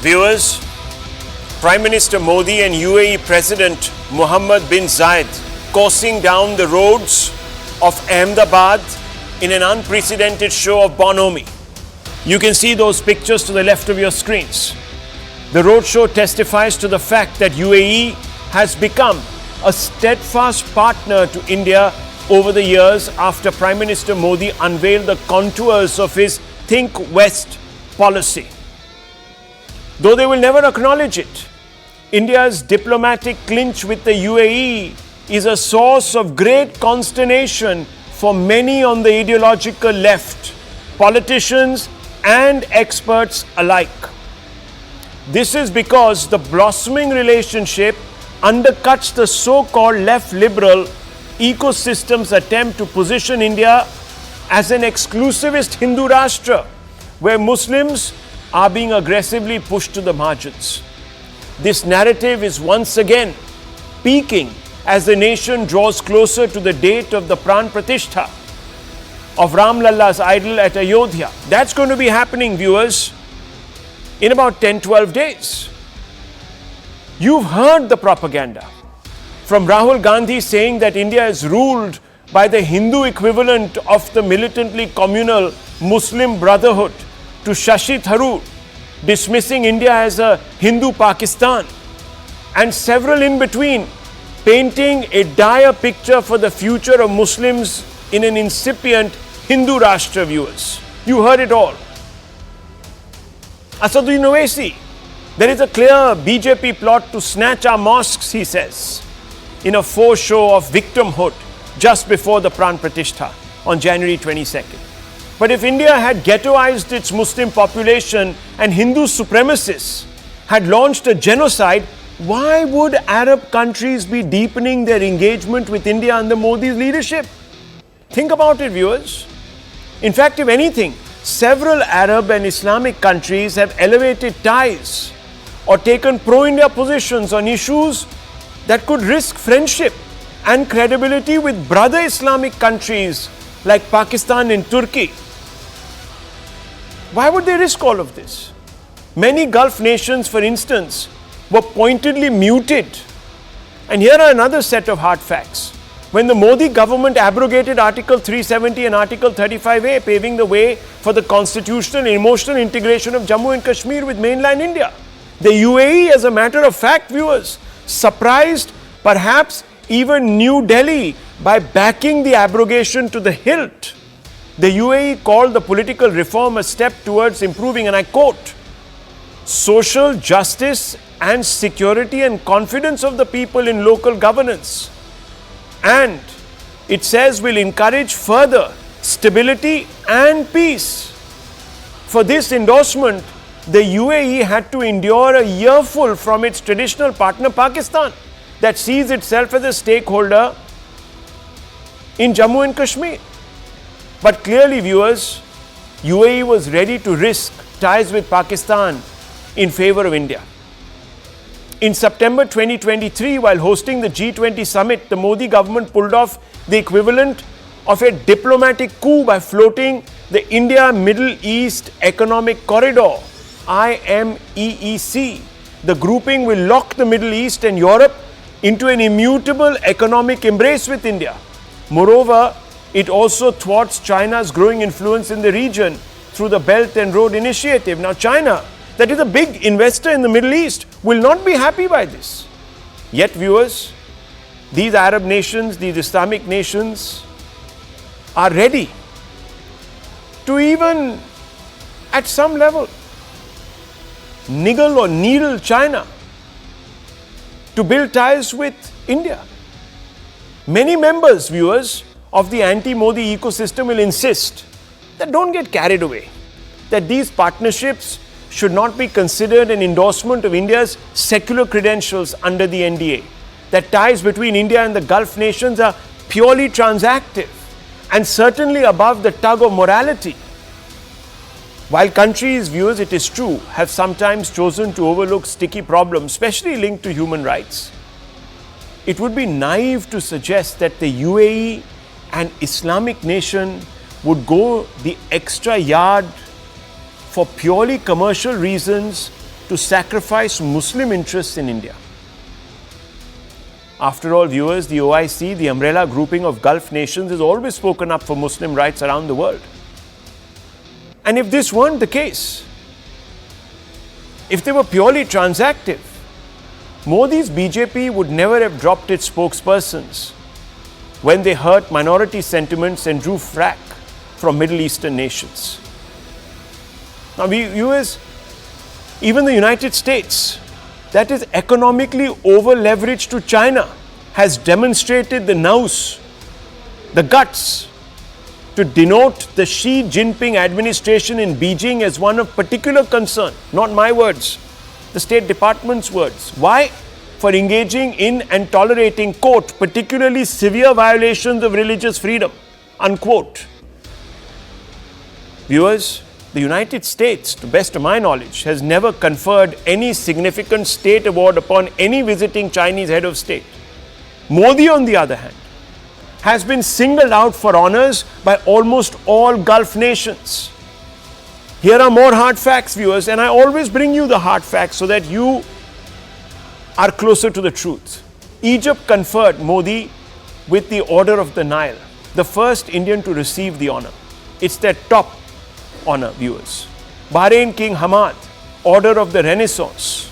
Viewers, Prime Minister Modi and UAE President Mohammed bin Zayed coursing down the roads of Ahmedabad in an unprecedented show of bonhomie. You can see those pictures to the left of your screens. The roadshow testifies to the fact that UAE has become a steadfast partner to India over the years after Prime Minister Modi unveiled the contours of his Think West policy. Though they will never acknowledge it, India's diplomatic clinch with the UAE is a source of great consternation for many on the ideological left, politicians and experts alike. This is because the blossoming relationship undercuts the so-called left liberal ecosystem's attempt to position India as an exclusivist Hindu Rashtra, where Muslims are being aggressively pushed to the margins. This narrative is once again peaking as the nation draws closer to the date of the Pran Pratishtha of Ram Lalla's idol at Ayodhya. That's going to be happening, viewers, in about 10-12 days. You've heard the propaganda from Rahul Gandhi saying that India is ruled by the Hindu equivalent of the militantly communal Muslim Brotherhood, to Shashi Tharoor dismissing India as a Hindu Pakistan, and several in between painting a dire picture for the future of Muslims in an incipient Hindu Rashtra, viewers. You heard it all. Asaduddin Owaisi, there is a clear BJP plot to snatch our mosques, he says, in a faux show of victimhood just before the Pran Pratishtha on January 22nd. But if India had ghettoized its Muslim population and Hindu supremacists had launched a genocide, why would Arab countries be deepening their engagement with India under Modi's leadership? Think about it, viewers. In fact, if anything, several Arab and Islamic countries have elevated ties or taken pro-India positions on issues that could risk friendship and credibility with brother Islamic countries like Pakistan and Turkey. Why would they risk all of this? Many Gulf nations, for instance, were pointedly muted. And here are another set of hard facts. When the Modi government abrogated Article 370 and Article 35A, paving the way for the constitutional and emotional integration of Jammu and Kashmir with mainland India, the UAE, as a matter of fact, viewers, surprised perhaps even New Delhi by backing the abrogation to the hilt. The UAE called the political reform a step towards improving, and I quote, social justice and security and confidence of the people in local governance. And it says will encourage further stability and peace. For this endorsement, the UAE had to endure a earful from its traditional partner Pakistan, that sees itself as a stakeholder in Jammu and Kashmir. But clearly, viewers, UAE was ready to risk ties with Pakistan in favor of India. In September 2023, while hosting the G20 summit, the Modi government pulled off the equivalent of a diplomatic coup by floating the India-Middle East Economic Corridor, IMEEC. The grouping will lock the Middle East and Europe into an immutable economic embrace with India. Moreover, it also thwarts China's growing influence in the region through the Belt and Road Initiative. Now, China, that is a big investor in the Middle East, will not be happy by this. Yet, viewers, these Arab nations, these Islamic nations are ready to even, at some level, niggle or needle China to build ties with India. Many members, viewers, of the anti-Modi ecosystem will insist that don't get carried away, that these partnerships should not be considered an endorsement of India's secular credentials under the NDA, that ties between India and the Gulf nations are purely transactive and certainly above the tug of morality. While countries, viewers, it is true, have sometimes chosen to overlook sticky problems, especially linked to human rights, it would be naive to suggest that the UAE, an Islamic nation, would go the extra yard for purely commercial reasons to sacrifice Muslim interests in India. After all, viewers, the OIC, the umbrella grouping of Gulf nations, has always spoken up for Muslim rights around the world. And if this weren't the case, if they were purely transactive, Modi's BJP would never have dropped its spokespersons when they hurt minority sentiments and drew frack from Middle Eastern nations. Now, viewers, even the United States, that is economically over-leveraged to China, has demonstrated the nous, the guts, to denote the Xi Jinping administration in Beijing as one of particular concern. Not my words, the State Department's words. Why? For engaging in and tolerating, quote, particularly severe violations of religious freedom, unquote. Viewers, the United States, to the best of my knowledge, has never conferred any significant state award upon any visiting Chinese head of state. Modi, on the other hand, has been singled out for honors by almost all Gulf nations. Here are more hard facts, viewers, and I always bring you the hard facts so that you are closer to the truth. Egypt conferred Modi with the Order of the Nile, the first Indian to receive the honor. It's their top honor, viewers. Bahrain King Hamad, Order of the Renaissance.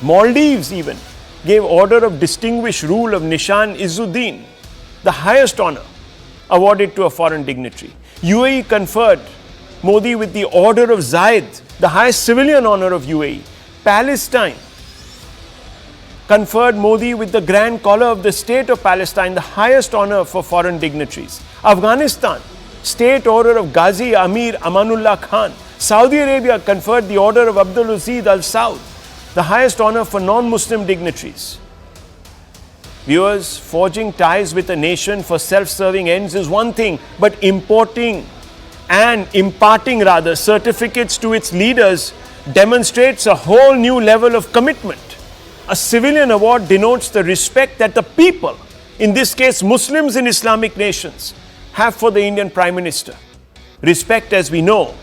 Maldives even gave Order of Distinguished Rule of Nishan Izzuddin, the highest honor awarded to a foreign dignitary. UAE conferred Modi with the Order of Zayed, the highest civilian honor of UAE. Palestine conferred Modi with the Grand Collar of the State of Palestine, the highest honor for foreign dignitaries. Afghanistan, State Order of Ghazi Amir Amanullah Khan. Saudi Arabia conferred the Order of Abdul Aziz Al Saud, the highest honor for non-Muslim dignitaries. Viewers, forging ties with a nation for self-serving ends is one thing, but imparting certificates to its leaders demonstrates a whole new level of commitment. A civilian award denotes the respect that the people, in this case Muslims in Islamic nations, have for the Indian Prime Minister. Respect, as we know,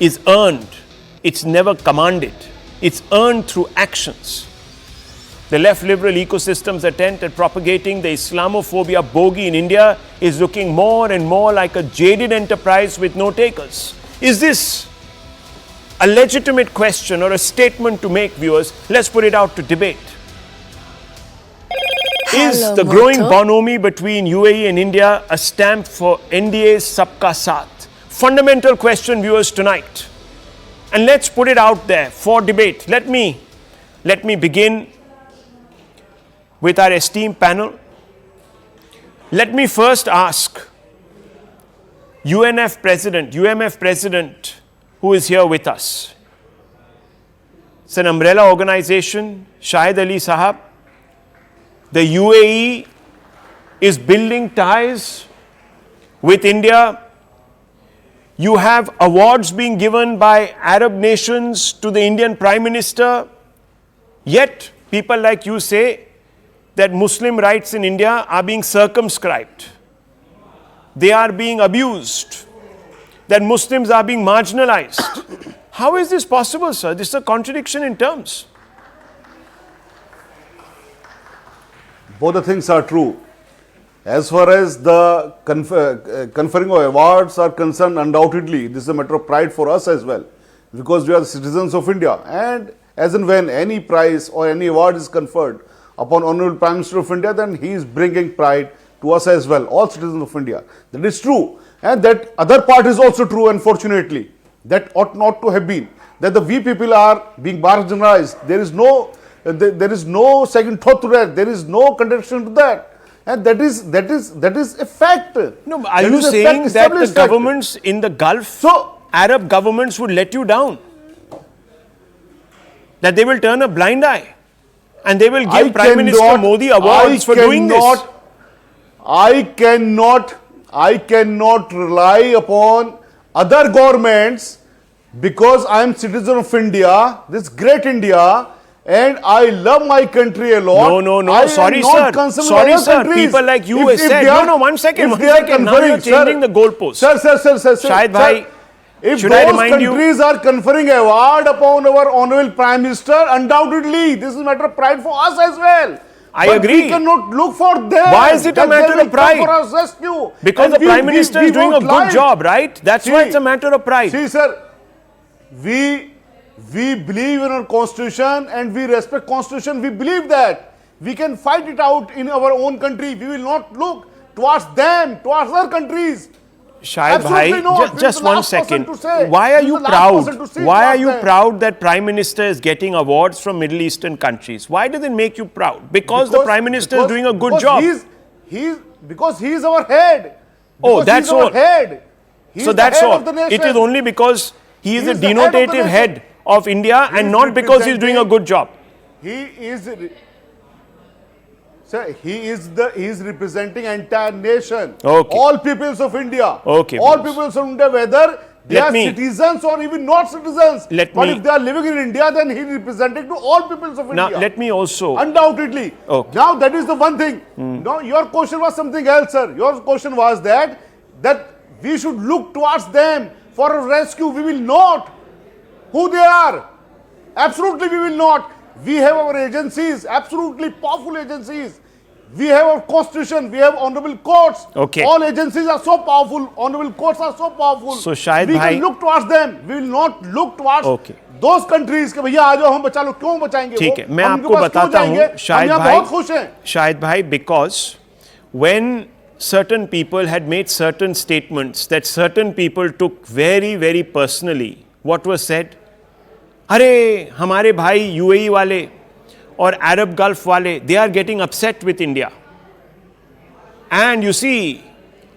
is earned. It's never commanded. It's earned through actions. The left liberal ecosystem's attempt at propagating the Islamophobia bogey in India is looking more and more like a jaded enterprise with no takers. Is this a legitimate question or a statement to make, viewers? Let's put it out to debate. Is the growing bonhomie between UAE and India a stamp for NDA's Sabka Saath? Fundamental question, viewers, tonight. And let's put it out there for debate. Let me begin with our esteemed panel. Let me first ask UMF President, who is here with us. It's an umbrella organization, Shahid Ali Sahab. The UAE is building ties with India. You have awards being given by Arab nations to the Indian Prime Minister. Yet, people like you say that Muslim rights in India are being circumscribed. They are being abused. That Muslims are being marginalized. How is this possible, sir? This is a contradiction in terms. Both the things are true. As far as the conferring of awards are concerned, undoubtedly, this is a matter of pride for us as well, because we are the citizens of India. And as and when any prize or any award is conferred upon Honorable Prime Minister of India, then he is bringing pride to us as well, all citizens of India. That is true. And that other part is also true, unfortunately. That ought not to have been. That the we people are being marginalized. There is no second thought to that. There is no contradiction to that. And that is a fact. No, are you saying that the governments in the Gulf, Arab governments, would let you down? That they will turn a blind eye and they will give Prime Minister Modi awards for doing this? I cannot rely upon other governments because I am citizen of India, this great India, and I love my country a lot. No. Sorry, sir. People like you said. No, one second. Now you're changing the goalpost. Sir. Shahid bhai, If Should I those remind you? countries are conferring award upon our honorable Prime Minister, undoubtedly, this is a matter of pride for us as well. I But agree. we cannot look for them. Why is it a that matter they will of pride? come for our rescue. Because And the Prime Minister is doing a won't good lie. job, right? That's why it's a matter of pride. See, sir, we believe in our constitution and we respect constitution. We believe that we can fight it out in our own country. We will not look towards them, towards other countries. Shahid Absolutely bhai, not. just the one last person second. to say. Why are This is you the last person to proud? say Why are towards you them. proud that Prime Minister is getting awards from Middle Eastern countries? Why does it make you proud? Because the Prime Minister is doing a good job. Because he is our head. Oh, Because that's he is our all. Head. He So is the that's head all. of the nation. It is only because he is He a is the head of the denotative nation. head of India He and is not because he is doing a good job. He is, sir, he is representing entire nation. Okay. All peoples of India. Okay, All boss. peoples of India, whether they Let are me- citizens or even not citizens. Let but me- if they are living in India, then he is representing to all peoples of Now, India. let me also. Undoubtedly. Okay. Now that is the one thing. Now your question was something else, sir. Your question was that we should look towards them for a rescue. We will not. Who they are? Absolutely we will not. We have our agencies, absolutely powerful agencies. We have our constitution, we have honorable courts. Okay. All agencies are so powerful, honorable courts are so powerful. So, Shahid we bhai- can look towards them. We will not look towards Okay. those countries कि भैया आ जाओ हम बचा लो क्यों बचाएंगे ठीक वो? है मैं हम आपको उनके पास क्यों बताता जाएंगे? हूँ हम शाहिद यहाँ भाई बहुत खुश हैं. शाहिद भाई because when certain people had made certain statements that certain people took very very personally what was said अरे हमारे भाई यूएई वाले और अरब गल्फ वाले they are getting upset with India and you see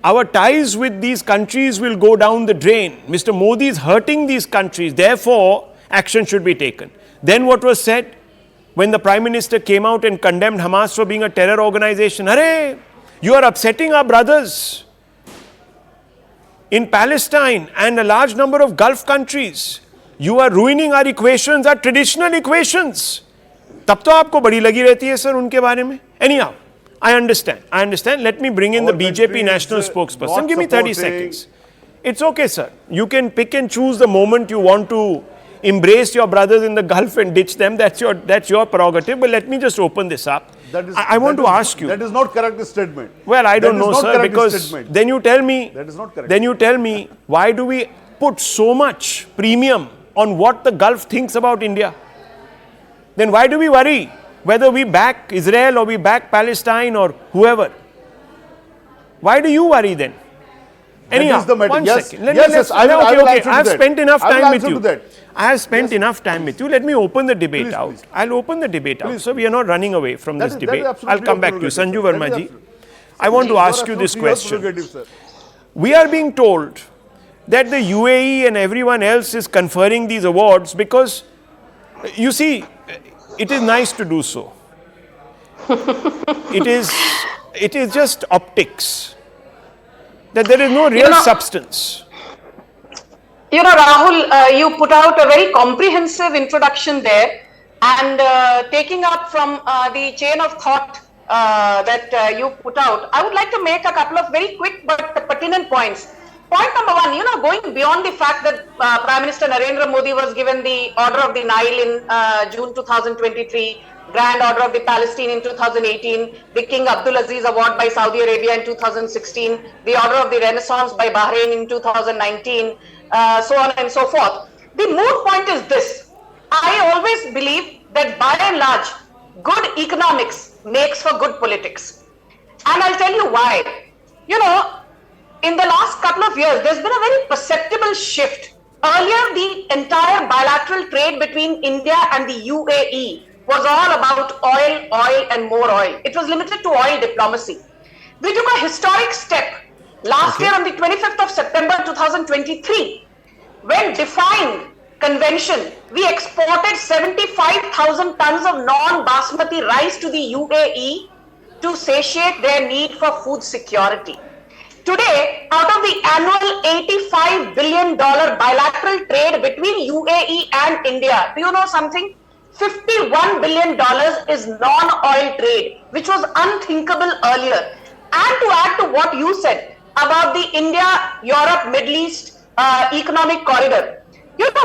our ties with these countries will go down the drain. Mr. Modi is hurting these countries. Therefore, action should be taken. Then what was said? When the Prime Minister came out and condemned Hamas for being a terror organization, Arey, you are upsetting our brothers in Palestine and a large number of Gulf countries. You are ruining our equations, our traditional equations. तब तो आपको बड़ी लगी रहती है sir उनके बारे में. Anyhow, I understand. Let me bring in the Our BJP country national is, spokesperson. not Give me 30 supporting- seconds. It's okay, sir. You can pick and choose the moment you want to embrace your brothers in the Gulf and ditch them. That's your prerogative. But let me just open this up. I want to ask you. That is not correct statement. Well, I don't That is know, not sir, correct because statement. then you tell me. That is not correct. Then you tell me why do we put so much premium on what the Gulf thinks about India? Then why do we worry whether we back Israel or we back Palestine or whoever? Why do you worry then? Anyhow, is the matter. one Yes, second. yes, I will answer to I have that. spent enough I will time with answer you. to that. I have spent enough time with you. Let me open the debate Please, out. please. I'll open the debate out. Please, So we are not running away from That this is- that is debate. absolutely I'll come your back to you. prerogative, Sanju sir. That Verma is ji, absolutely- I want to You are ask you this absolutely your question. prerogative, sir. We are being told that the UAE and everyone else is conferring these awards because, you see, it is nice to do so. It is just optics. That there is no real substance. You know, Rahul, you put out a very comprehensive introduction there, and taking up from the chain of thought that you put out, I would like to make a couple of very quick but pertinent points. Point number one, you know, going beyond the fact that Prime Minister Narendra Modi was given the Order of the Nile in June 2023, Grand Order of the Palestine in 2018, the King Abdulaziz Award by Saudi Arabia in 2016, the Order of the Renaissance by Bahrain in 2019, so on and so forth. The moot point is this. I always believe that by and large, good economics makes for good politics. And I'll tell you why. You know, in the last couple of years, there's been a very perceptible shift. Earlier, the entire bilateral trade between India and the UAE was all about oil, and more oil. It was limited to oil diplomacy. We took a historic step last year on the 25th of September 2023, when defined convention, we exported 75,000 tons of non-basmati rice to the UAE to satiate their need for food security. Today, out of the annual $85 billion bilateral trade between UAE and India, do you know something? $51 billion is non-oil trade, which was unthinkable earlier. And to add to what you said about the India, Europe, Middle East economic corridor.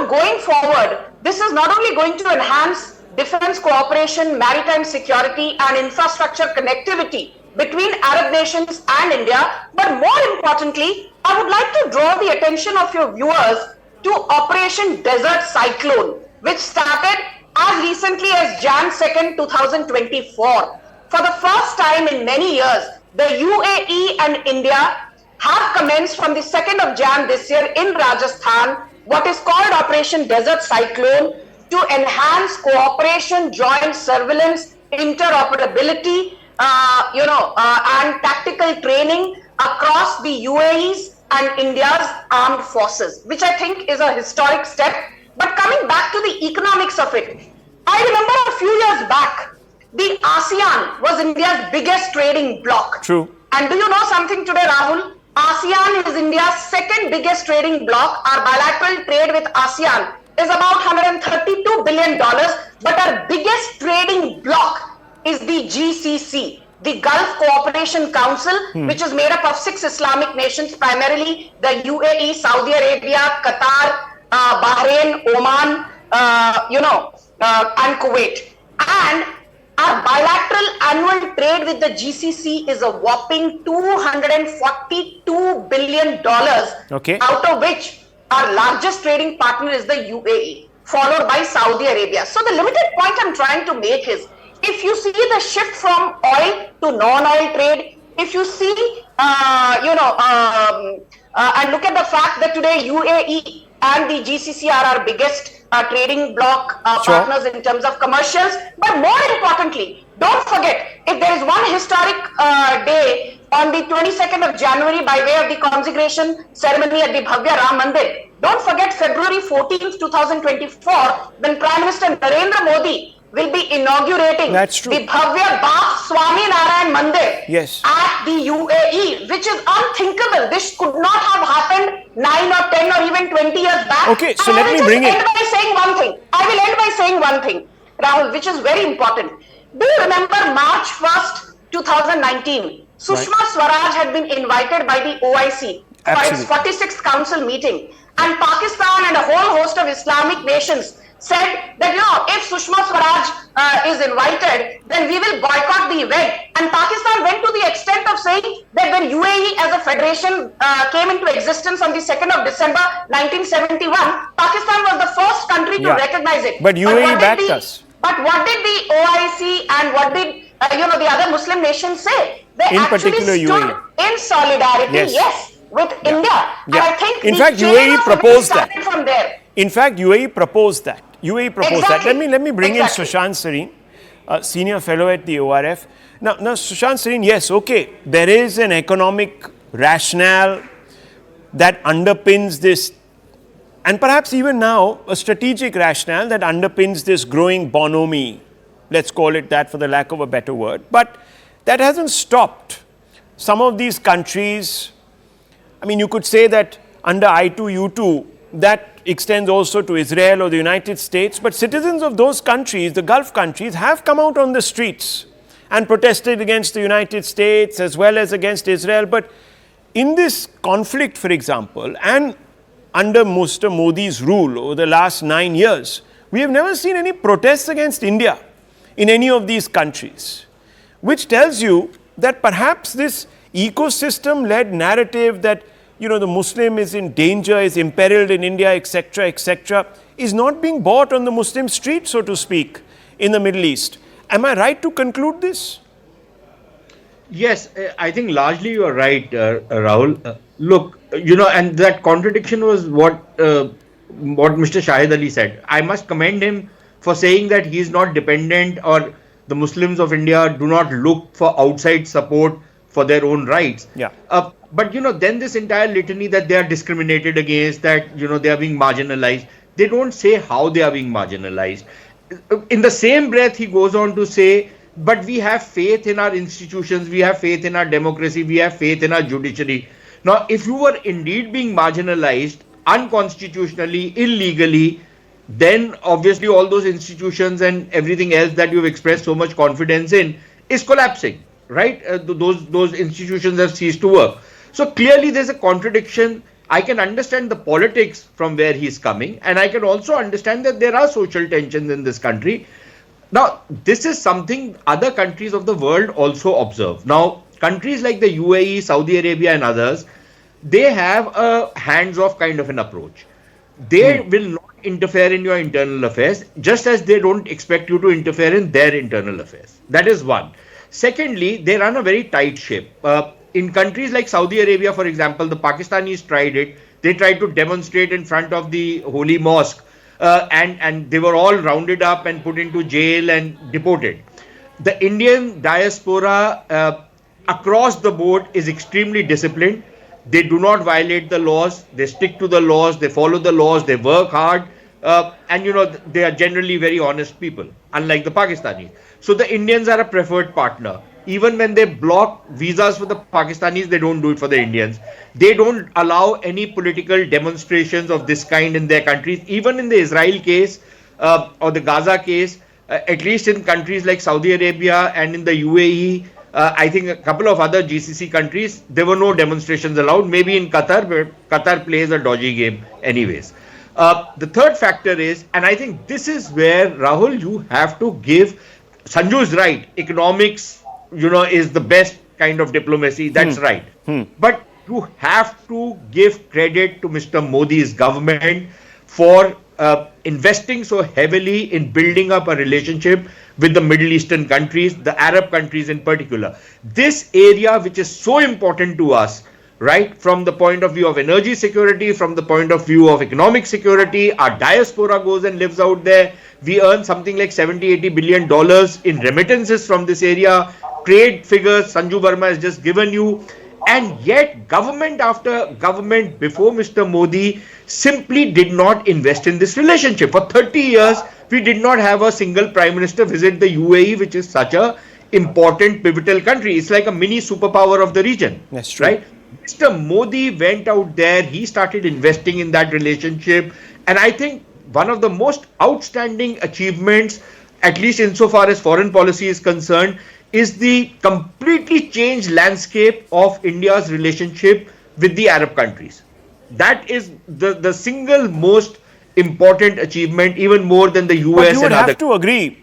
Going forward, this is not only going to enhance defense cooperation, maritime security and infrastructure connectivity between Arab nations and India, but more importantly, I would like to draw the attention of your viewers to Operation Desert Cyclone, which started as recently as Jan 2nd, 2024. For the first time in many years, the UAE and India have commenced from the 2nd of Jan this year in Rajasthan what is called Operation Desert Cyclone to enhance cooperation, joint surveillance, interoperability, and tactical training across the UAE's and India's armed forces, which I think is a historic step. But coming back to the economics of it, I remember a few years back, the ASEAN was India's biggest trading bloc. True. And do you know something today, Rahul? ASEAN is India's second biggest trading bloc. Our bilateral trade with ASEAN is about $132 billion, but our biggest trading bloc is the GCC, the Gulf Cooperation Council, which is made up of 6 Islamic nations, primarily the UAE, Saudi Arabia, Qatar, Bahrain, Oman, and Kuwait. And our bilateral annual trade with the GCC is a whopping $242 billion, out of which our largest trading partner is the UAE, followed by Saudi Arabia. So the limited point I'm trying to make is, if you see the shift from oil to non-oil trade, if you see, and look at the fact that today UAE and the GCC are our biggest trading bloc partners in terms of commercials. But more importantly, don't forget, if there is one historic day on the 22nd of January by way of the consecration ceremony at the Bhavya Ram Mandir, don't forget February 14th, 2024, when Prime Minister Narendra Modi will be inaugurating the Bhavya Bath Swami Narayan Mandir at the UAE, which is unthinkable. This could not have happened 9 or 10 or even 20 years back. Okay, so let me bring it. I will end by saying one thing, Rahul, which is very important. Do you remember March 1st, 2019? Sushma Swaraj had been invited by the OIC for its 46th council meeting, and Pakistan and a whole host of Islamic nations said that, if Sushma Swaraj is invited, then we will boycott the event. And Pakistan went to the extent of saying that when UAE as a federation came into existence on the 2nd of December 1971, Pakistan was the first country to recognize it. But UAE backed us. But what did the OIC and what did the other Muslim nations say? They in actually particular stood UAE. in solidarity, with India. And I think in fact UAE proposed that. From there. In fact, UAE proposed that. Let me bring in Sushant Sareen, senior fellow at the ORF. Now Sushant Sareen, yes, okay, there is an economic rationale that underpins this, and perhaps even now a strategic rationale that underpins this growing bonhomie, let's call it that for the lack of a better word. But that hasn't stopped some of these countries. I mean, you could say that under I2U2, that extends also to Israel or the United States, but citizens of those countries, the Gulf countries, have come out on the streets and protested against the United States as well as against Israel. But in this conflict, for example, and under Mr. Modi's rule over the last 9 years, we have never seen any protests against India in any of these countries, which tells you that perhaps this ecosystem-led narrative that the Muslim is in danger, is imperiled in India, etc., is not being bought on the Muslim street, so to speak, in the Middle East. Am I right to conclude this? Yes, I think largely you are right, Rahul. Look, and that contradiction was what Mr. Shahid Ali said. I must commend him for saying that he is not dependent, or the Muslims of India do not look for outside support for their own rights. But then this entire litany that they are discriminated against, that they are being marginalized, they don't say how they are being marginalized. In the same breath, he goes on to say, but we have faith in our institutions, we have faith in our democracy, we have faith in our judiciary. Now, if you were indeed being marginalized unconstitutionally, illegally, then obviously all those institutions and everything else that you've expressed so much confidence in is collapsing, right? Those institutions have ceased to work. So clearly there's a contradiction. I can understand the politics from where he's coming, and I can also understand that there are social tensions in this country. Now, this is something other countries of the world also observe. Now, countries like the UAE, Saudi Arabia, and others, they have a hands-off kind of an approach. They will not interfere in your internal affairs, just as they don't expect you to interfere in their internal affairs. That is one. Secondly, they run a very tight ship. In countries like Saudi Arabia, for example, the Pakistanis tried it. They tried to demonstrate in front of the Holy Mosque, and they were all rounded up and put into jail and deported. The Indian diaspora across the board is extremely disciplined. They do not violate the laws. They stick to the laws. They follow the laws. They work hard. And, they are generally very honest people, unlike the Pakistanis. So the Indians are a preferred partner. Even when they block visas for the Pakistanis, they don't do it for the Indians. They don't allow any political demonstrations of this kind in their countries. Even in the Israel case or the Gaza case, at least in countries like Saudi Arabia and in the UAE, I think a couple of other GCC countries, there were no demonstrations allowed. Maybe in Qatar, but Qatar plays a dodgy game anyways. The third factor is, and I think this is where, Rahul, you have to give, Sanju is right, economics, is the best kind of diplomacy. That's right. But you have to give credit to Mr. Modi's government for investing so heavily in building up a relationship with the Middle Eastern countries, the Arab countries in particular. This area, which is so important to us, right, from the point of view of energy security, from the point of view of economic security, our diaspora goes and lives out there. We earn something like $70-80 billion in remittances from this area. Trade figures Sanju Verma has just given you. And yet, government after government before Mr. Modi simply did not invest in this relationship. For 30 years, we did not have a single prime minister visit the UAE, which is such a important, pivotal country. It's like a mini superpower of the region. That's true. Right? Mr. Modi went out there, he started investing in that relationship. And I think one of the most outstanding achievements, at least insofar as foreign policy is concerned, is the completely changed landscape of India's relationship with the Arab countries. That is the single most important achievement, even more than the US. But you would have to agree,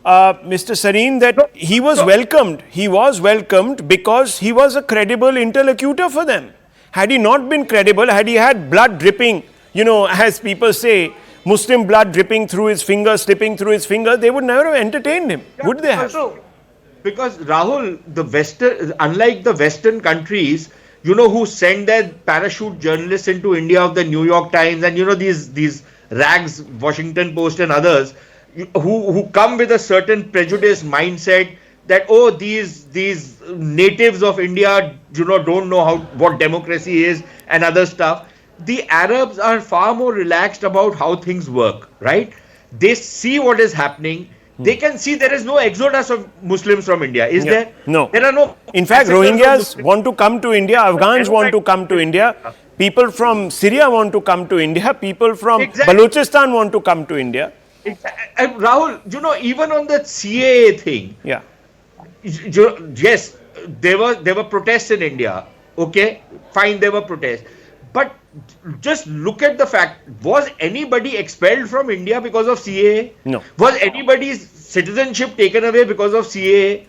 Mr. Sareen, that he was welcomed. He was welcomed because he was a credible interlocutor for them. Had he not been credible, had he had blood dripping, as people say, Muslim blood dripping through his fingers, slipping through his fingers, they would never have entertained him, would they have? Because Rahul, unlike the Western countries, who send their parachute journalists into India of the New York Times and these rags, Washington Post and others, who come with a certain prejudice mindset that these natives of India don't know what democracy is and other stuff. The Arabs are far more relaxed about how things work, right? They see what is happening. They can see there is no exodus of Muslims from India. Is there? No. There are no. In fact, Rohingyas want to come to India. Afghans want to come to India. People from Syria want to come to India. People from Balochistan want to come to India. Rahul, even on the CAA thing. Yeah. Yes, there were protests in India. Okay, fine, there were protests. But just look at the fact, was anybody expelled from India because of CAA? No. Was anybody's citizenship taken away because of CAA?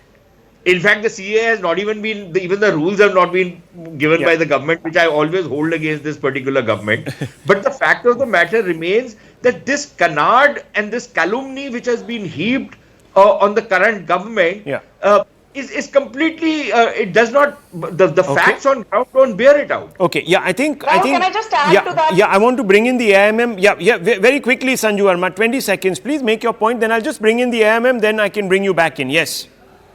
In fact, the CAA has not even been, even the rules have not been given by the government, which I always hold against this particular government. But the fact of the matter remains that this canard and this calumny which has been heaped on the current government is completely, it does not, the facts on ground don't bear it out. Okay, I think. Can I just add to that? Yeah, I want to bring in the AMM. Very quickly, Sanju Verma, 20 seconds. Please make your point, then I'll just bring in the AMM, then I can bring you back in. Yes.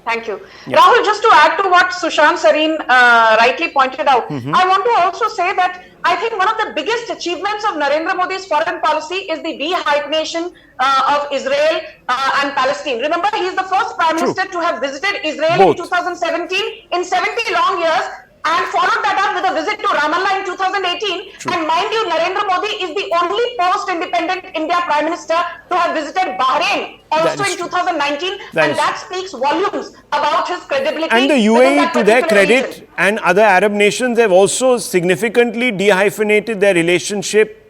Thank you. Rahul, just to add to what Sushant Sareen rightly pointed out, I want to also say that I think one of the biggest achievements of Narendra Modi's foreign policy is the de-hyphenation of Israel and Palestine. Remember, he is the first Prime Minister to have visited Israel in 2017. In 70 long years, and followed that up with a visit to Ramallah in 2018. True. And mind you, Narendra Modi is the only post-independent India Prime Minister to have visited Bahrain also in 2019, that speaks volumes about his credibility. And the UAE, to their credit, and other Arab nations have also significantly dehyphenated their relationship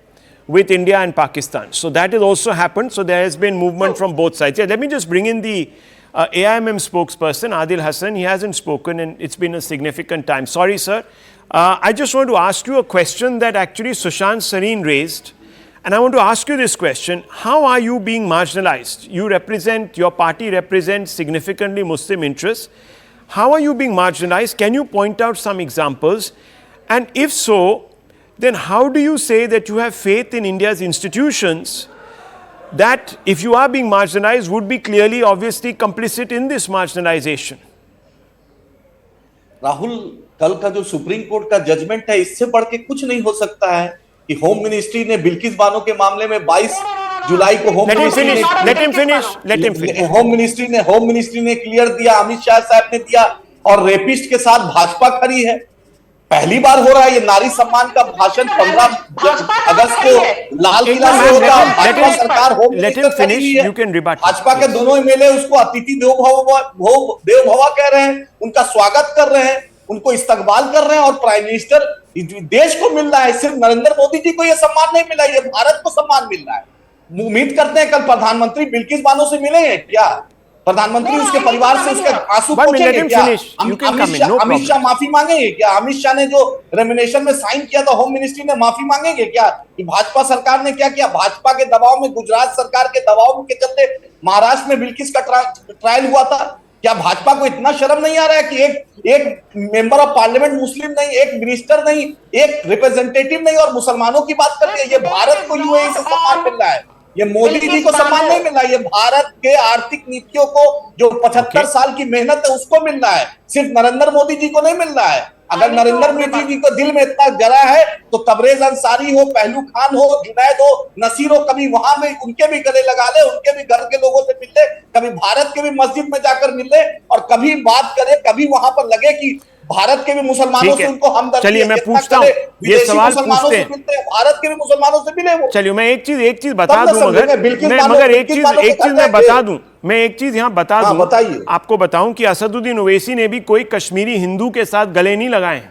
with India and Pakistan. So that has also happened. So there has been movement from both sides. Yeah, let me just bring in the AIMM spokesperson, Adil Hassan. He hasn't spoken and it's been a significant time. Sorry, sir. I just want to ask you a question that actually Sushant Sareen raised. And I want to ask you this question. How are you being marginalized? Your party represents significantly Muslim interests. How are you being marginalized? Can you point out some examples? And if so, then how do you say that you have faith in India's institutions that, if you are being marginalized, would be clearly, obviously complicit in this marginalization? Rahul, कल का जो supreme court का judgement है, इससे बढ़ के कुछ नहीं हो सकता है कि होम मिनिस्ट्री ने बिल्किस बानो के मामले में 22 जुलाई को होम मिनिस्ट्री ने क्लियर दिया, अमित शाह साहब ने दिया, और रेपिस्ट के साथ भाजपा खड़ी है। पहली बार हो रहा है ये नारी सम्मान का भाषण 15 अगस्त को लाल किला से होगा। भाजपा सरकार होम मिनिस्टर खड़ी है, भाजपा के दोनों एमएलए उसको अतिथि देव भवा कह रहे हैं, उनका स्वागत कर रहे हैं, उनको इस्तकबाल कर रहे हैं, और प्राइम मिनिस्टर देश को मिल रहा है। सिर्फ नरेंद्र मोदी जी को यह सम्मान नहीं मिला, ये भारत को सम्मान मिल रहा है। उम्मीद करते हैं कल प्रधानमंत्री बिल्किस बानो से मिले हैं क्या? प्रधानमंत्री उसके परिवार से उसके आंसू पोंछेंगे क्या? अमित शाह माफी मांगेंगे क्या? अमित शाह ने जो रेमिनेशन में साइन किया था होम मिनिस्ट्री ने माफी मांगेंगे क्या? कि भाजपा सरकार ने क्या किया? भाजपा के दबाव में, गुजरात सरकार के दबाव के चलते महाराष्ट्र में बिल्किस का ट्रायल हुआ था। क्या भाजपा को इतना शर्म नहीं आ रहा है कि एक मेंबर ऑफ पार्लियामेंट मुस्लिम नहीं, एक मिनिस्टर नहीं, एक रिप्रेजेंटेटिव नहीं, और मुसलमानों की बात करते हैं? ये भारत को यूएई से सम्मान मिल रहा है, ये मोदी जी को सम्मान नहीं मिल रहा है, ये भारत के आर्थिक नीतियों को जो 75 साल की मेहनत है उसको मिल रहा है, सिर्फ नरेंद्र मोदी जी को नहीं मिल रहा है। अगर नरेंद्र मोदी जी को दिल में इतना जरा है तो तबरेज अंसारी हो, पहलू खान हो, जुनैद हो, नसीर हो, कभी वहां में उनके भी गले लगा ले, उनके भी घर के लोगों से मिल ले, कभी भारत के भी मस्जिद में जाकर मिल ले, और कभी बात करे, कभी वहां पर लगे कि भारत के भी मुसलमानों से उनको हमदर्दी। चलिए मैं पूछता हूं, ये सवाल पूछते हैं, भारत के भी मुसलमानों से मिले वो। चलिए मैं एक चीज बता दूं, मैं एक चीज यहां बता दूं, बताइए, आपको बताऊं कि असदुद्दीन ओवैसी ने भी कोई कश्मीरी हिंदू के साथ गले नहीं लगाए,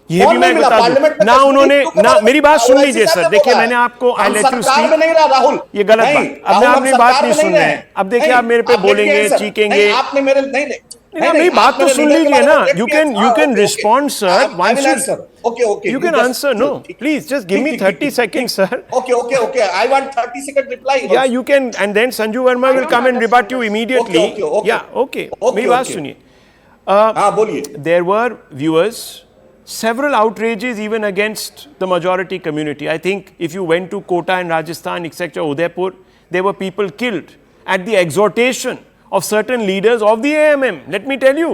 ये भी मैं बता दूं ना। उन्होंने ना, मेरी बात सुन लीजिए सर, देखिए मैंने आपको I let you speak, Rahul ये गलत बात, अब आपने बात नहीं सुन रहे हैं, अब देखिए आप मेरे पे बोलेंगे, चीखेंगे, आपने मेरे नहीं मेरी बात तो सुन लीजिए ना। You can respond, sir. Once you can answer. No, please just give me 30 seconds, sir. Okay. I want 30-second reply. Yeah, you can, and then Sanju Verma will come and rebut you immediately. Yeah, okay. मेरी बात सुनिए. बोलिए. There were viewers, several outrages even against the majority community. I think if you went to Kota in Rajasthan, etc., Udaipur, there were people killed at the exhortation of certain leaders of the AMM, let me tell you.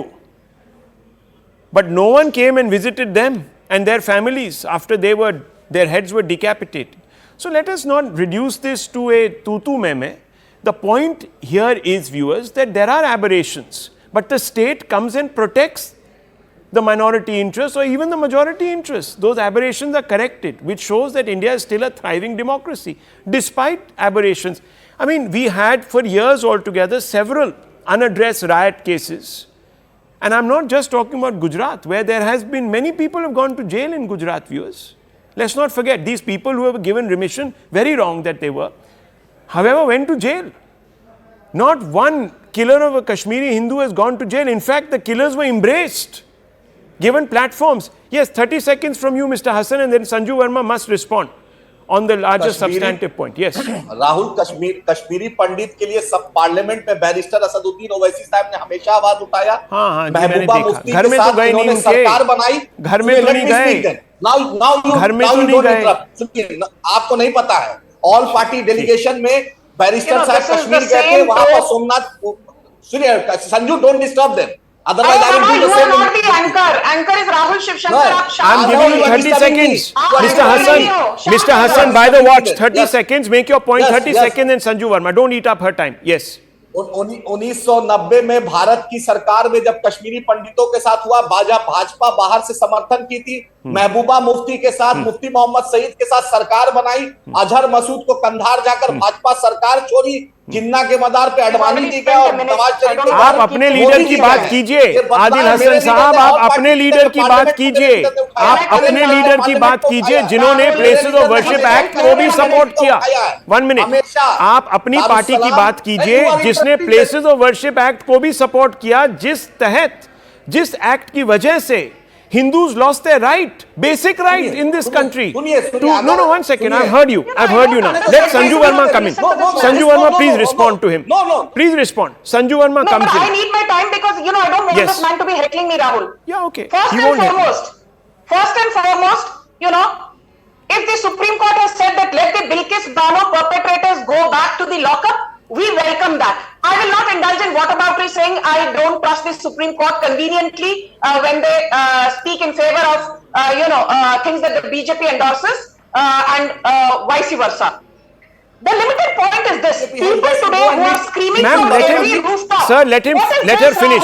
But no one came and visited them and their families after their heads were decapitated. So let us not reduce this to a tutu meme. The point here is, viewers, that there are aberrations, but the state comes and protects the minority interests or even the majority interests. Those aberrations are corrected, which shows that India is still a thriving democracy, despite aberrations. I mean, we had for years altogether several unaddressed riot cases. And I'm not just talking about Gujarat, where there has been, many people have gone to jail in Gujarat, viewers. Let's not forget, these people who were given remission, very wrong that they were, however, went to jail. Not one killer of a Kashmiri Hindu has gone to jail. In fact, the killers were embraced, given platforms. Yes, 30 seconds from you, Mr. Hassan, and then Sanju Verma must respond on the larger substantive point. Yes. Rahul, Kashmiri पंडित के लिए सब parliament में barrister Asaduddin Owaisi साहब ने हमेशा आवाज उठाया। हाँ, महबूबा मुफ्ती घर में तो गए नहीं उनके, सरकार बनाई, घर में तो नहीं गए, घर में तो नहीं गए। सुनिए, आपको नहीं पता है, ऑल पार्टी डेलीगेशन में बैरिस्टर साहब कश्मीर गए थे, वहां पर सोमनाथ, सुनिए Sanju, don't disturb them. Otherwise, I will do the same. You are not the anchor. Anchor is Rahul Shivshankar. I am giving you 30 seconds. Mr. Hassan, by the watch, 30 seconds. Make your point, 30 seconds, and Sanju Verma. Don't eat up her time. Yes. 1990 में भारत की सरकार में जब कश्मीरी पंडितों के साथ हुआ, भाजपा बाहर से समर्थन की थी, महबूबा मुफ्ती के साथ, मुफ्ती मोहम्मद सईद के साथ सरकार बनाई, अजहर मसूद को कंधार जाकर भाजपा सरकार छोड़ी, जिन्ना के मदार पे अडवाणी जी गए और नवाज शरीफ। आप अपने लीडर की बात कीजिए आदिल हसन साहब, आप अपने लीडर की बात कीजिए, आप अपने लीडर की बात कीजिए जिन्होंने प्लेसेस ऑफ वर्शिप एक्ट को भी सपोर्ट किया। 1 मिनट, आप अपनी पार्टी की बात कीजिए जिसने प्लेसेस ऑफ वर्शिप एक्ट को भी सपोर्ट किया, जिस एक्ट की वजह से Hindus lost their right, basic right in this country. No, 1 second. I've heard you now. Let Sanju Verma come in. Sanju Verma, please respond to him. Please respond. Sanju Verma comes in. I need my time because, I don't want this man to be heckling me, Rahul. Yeah, okay. First and foremost, if the Supreme Court has said that let the Bilkis Bano perpetrators go back to the lockup, we welcome that. I will not indulge in whataboutery saying I don't trust the Supreme Court conveniently when they speak in favor of, things that the BJP endorses and vice versa. The limited point is this. People today who are screaming from every rooftop. Sir, let her finish.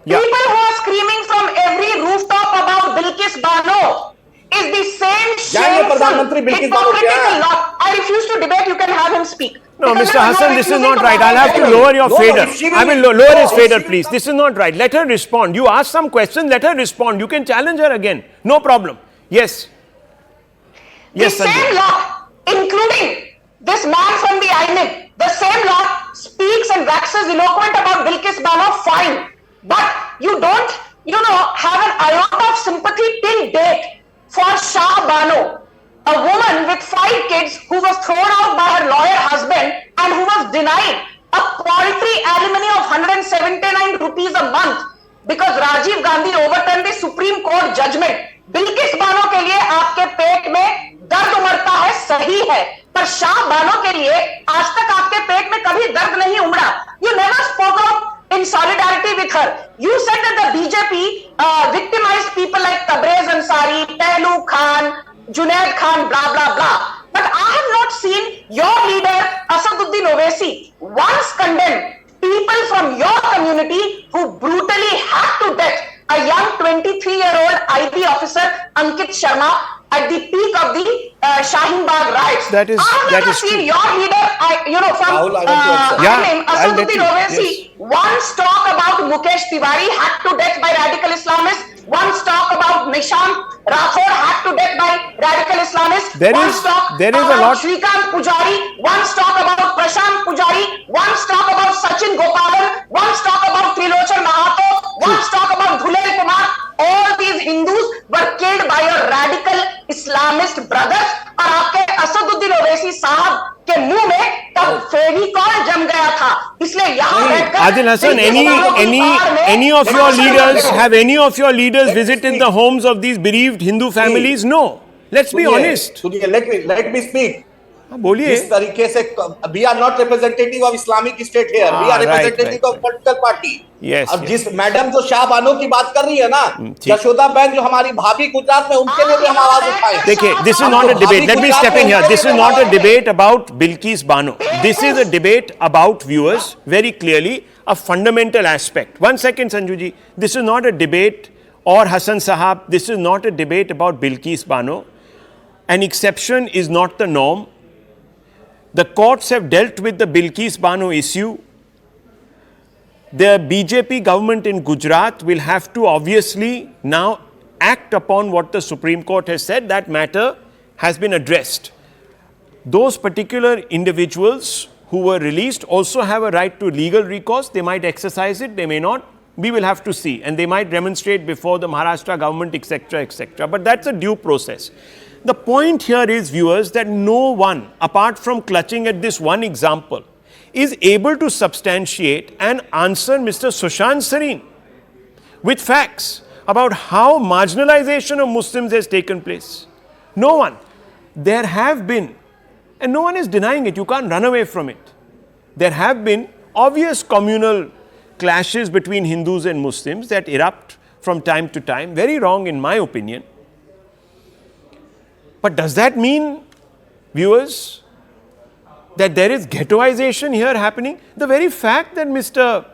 Yeah. People who are screaming from every rooftop about Bilkis Bano is the same shameful, hypocritical lot. I refuse to debate. You can have him speak. No, Mr. Hassan, this is not right. I'll have to lower your fader. I will lower his fader, please. This is not right. Let her respond. You ask some question, let her respond. You can challenge her again. No problem. Yes. Yes, the same lot, including this man from the INIB, the same lot speaks and waxes eloquent about Bilkis Bano, fine. But you don't, have an iota of sympathy till date for Shah Bano, a woman with 5 kids who was thrown out by her lawyer husband and who was denied a paltry alimony of 179 rupees a month because Rajiv Gandhi overturned the Supreme Court judgment. Bilkis Bano के लिए आपके पेट में दर्द उमड़ता है, सही है, पर शाह बानो के लिए आज तक आपके पेट में कभी दर्द नहीं उमड़ा. You never spoke out in solidarity with her. You said that the BJP victimized people like Tabrez Ansari, Pehlu Khan, Junaid Khan, blah, blah, blah. But I have not seen your leader, Asaduddin Owaisi, once condemn people from your community who brutally hacked to death a young 23-year-old IB officer, Ankit Sharma, at the peak of the Shaheen Bagh riots. That is seen your leader, Asaduddin Owaisi, once talk about Mukesh Tiwari hacked to death by radical Islamists, once talk about Nishant Rathod hacked to death by radical Islamists, there is a lot. Shrikant Pujari, once talk about Prashant Pujari, once talk about Sachin Gopalan, once talk about Trilochan Mahato, once talk about Dhulel Kumar. All these Hindus were killed by your radical Islamist brothers. और आपके असदुद्दीन ओवैसी साहब के मुंह में तब फेविकॉल जम गया था. इसलिए यहाँ बैठकर Adil Hassan, any of your leaders, have any of your leaders visited the homes of these bereaved Hindu families? No. Let's be honest. Let me speak. बोलिए. इस तरीके से we are not representative of Islamic State here. We are representative of political party. Yes. अब जिस madam जो शाह बानो की बात कर रही है ना, यशोदा बहन जो हमारी भाभी गुजरात में, उनके लिए भी हम आवाज उठाएं. देखिए, this is not a debate. Let me step in here. This is not a debate about Bilkis Bano. This is a debate about, viewers, very clearly a fundamental aspect. 1 second, Sanju ji. This is not a debate, or Hassan Sahab, this is not a debate about Bilkis Bano. An exception is not the norm. The courts have dealt with the Bilkis Bano issue. The BJP government in Gujarat will have to obviously now act upon what the Supreme Court has said. That matter has been addressed. Those particular individuals who were released also have a right to legal recourse. They might exercise it, they may not. We will have to see. And they might demonstrate before the Maharashtra government, etc., etc. But that's a due process. The point here is, viewers, that no one, apart from clutching at this one example, is able to substantiate and answer Mr. Sushant Sareen with facts about how marginalization of Muslims has taken place. No one. There have been, and no one is denying it, you can't run away from it. There have been obvious communal clashes between Hindus and Muslims that erupt from time to time. Very wrong in my opinion. But does that mean, viewers, that there is ghettoization here happening. The very fact that Mr.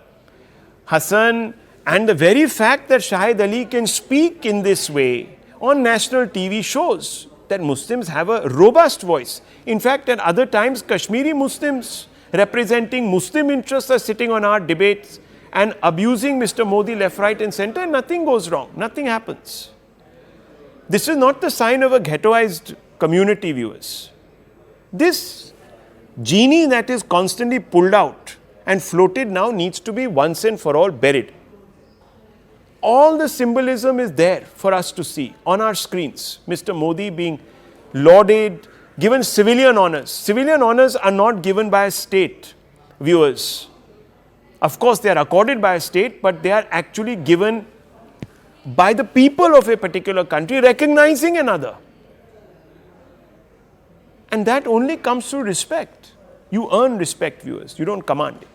Hassan and the very fact that Shahid Ali can speak in this way on national TV shows that Muslims have a robust voice. In fact, at other times, Kashmiri Muslims representing Muslim interests are sitting on our debates and abusing Mr. Modi left, right and center, and nothing goes wrong. Nothing happens. This is not the sign of a ghettoized community, viewers. This genie that is constantly pulled out and floated now needs to be once and for all buried. All the symbolism is there for us to see on our screens. Mr. Modi being lauded, given civilian honors. Civilian honors are not given by a state, viewers. Of course, they are accorded by a state, but they are actually given by the people of a particular country recognizing another. And that only comes through respect. You earn respect, viewers. You don't command it.